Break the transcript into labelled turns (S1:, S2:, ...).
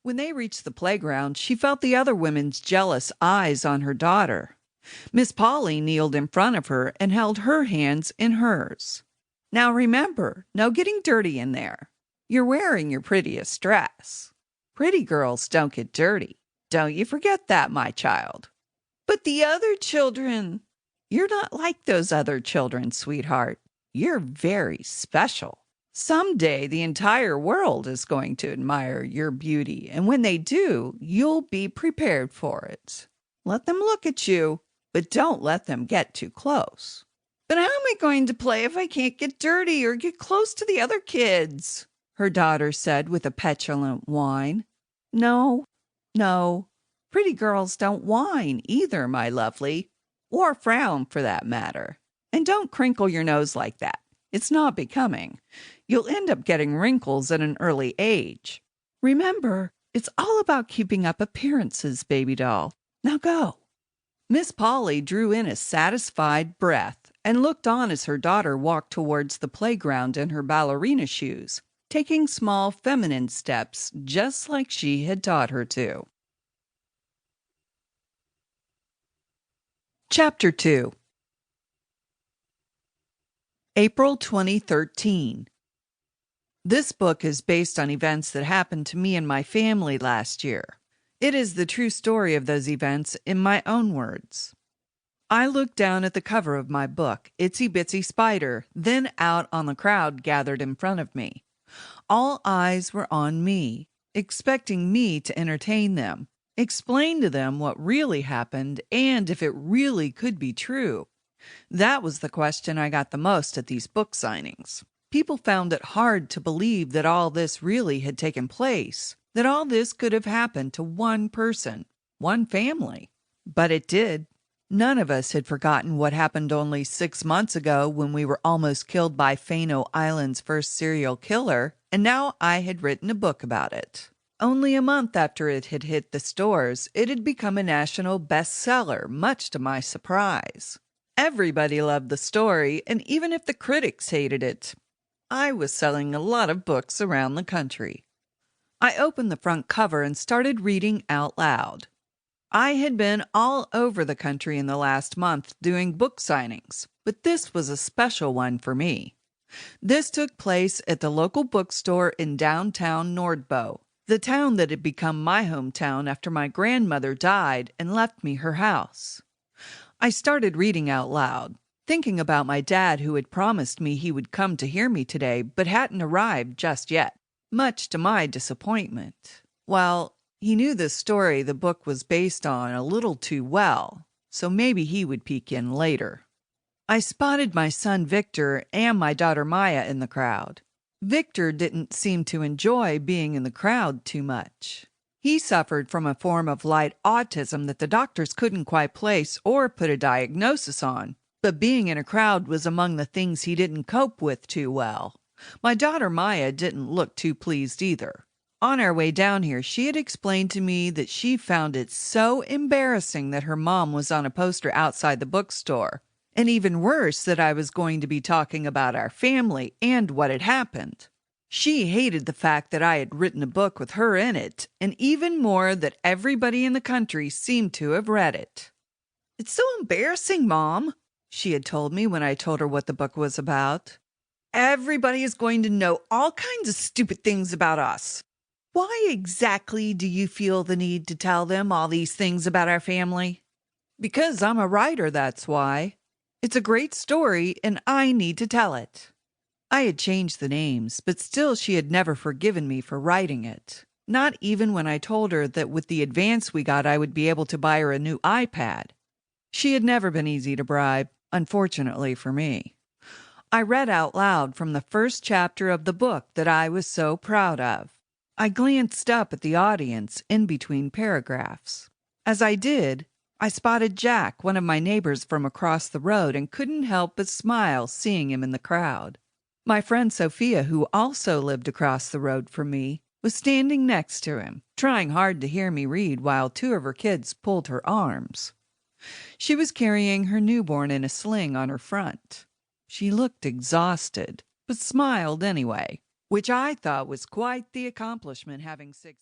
S1: When they reached the playground, she felt the other women's jealous eyes on her daughter. Miss Polly kneeled in front of her and held her hands in hers. Now remember, no getting dirty in there. You're wearing your prettiest dress. Pretty girls don't get dirty. Don't you forget that, my child. But the other children. You're not like those other children, sweetheart. You're very special. Someday the entire world is going to admire your beauty, and when they do, you'll be prepared for it. Let them look at you, but don't let them get too close. But how am I going to play if I can't get dirty or get close to the other kids? Her daughter said with a petulant whine. No, pretty girls don't whine either, my lovely, or frown for that matter. And don't crinkle your nose like that. It's not becoming. You'll end up getting wrinkles at an early age. Remember, it's all about keeping up appearances, baby doll. Now go. Miss Polly drew in a satisfied breath and looked on as her daughter walked towards the playground in her ballerina shoes, taking small feminine steps just like she had taught her to. Chapter 2. April 2013. This book is based on events that happened to me and my family last year. It is the true story of those events in my own words. I looked down at the cover of my book, Itsy Bitsy Spider, then out on the crowd gathered in front of me. All eyes were on me, expecting me to entertain them, explain to them what really happened, and if it really could be true. That was the question I got the most at these book signings. People found it hard to believe that all this really had taken place, that all this could have happened to one person, one family. But it did. None of us had forgotten what happened only 6 months ago when we were almost killed by Fanoe Island's first serial killer, and now I had written a book about it. Only a month after it had hit the stores, it had become a national bestseller, much to my surprise. Everybody loved the story, and even if the critics hated it, I was selling a lot of books around the country. I opened the front cover and started reading out loud. I had been all over the country in the last month doing book signings, but this was a special one for me. This took place at the local bookstore in downtown Nordbo, the town that had become my hometown after my grandmother died and left me her house. I started reading out loud, thinking about my dad who had promised me he would come to hear me today but hadn't arrived just yet, much to my disappointment. Well, he knew the story the book was based on a little too well, so maybe he would peek in later. I spotted my son Victor and my daughter Maya in the crowd. Victor didn't seem to enjoy being in the crowd too much. He suffered from a form of light autism that the doctors couldn't quite place or put a diagnosis on, but being in a crowd was among the things he didn't cope with too well. My daughter Maya didn't look too pleased either. On our way down here, she had explained to me that she found it so embarrassing that her mom was on a poster outside the bookstore, and even worse that I was going to be talking about our family and what had happened. She hated the fact that I had written a book with her in it, and even more that everybody in the country seemed to have read it. "It's so embarrassing, Mom," she had told me when I told her what the book was about. "Everybody is going to know all kinds of stupid things about us." "Why exactly do you feel the need to tell them all these things about our family?" "Because I'm a writer, that's why. It's a great story, and I need to tell it." I had changed the names, but still she had never forgiven me for writing it. Not even when I told her that with the advance we got I would be able to buy her a new iPad. She had never been easy to bribe, unfortunately for me. I read out loud from the first chapter of the book that I was so proud of. I glanced up at the audience in between paragraphs. As I did, I spotted Jack, one of my neighbors from across the road, and couldn't help but smile seeing him in the crowd. My friend Sophia, who also lived across the road from me, was standing next to him, trying hard to hear me read while 2 of her kids pulled her arms. She was carrying her newborn in a sling on her front. She looked exhausted, but smiled anyway, which I thought was quite the accomplishment, having 6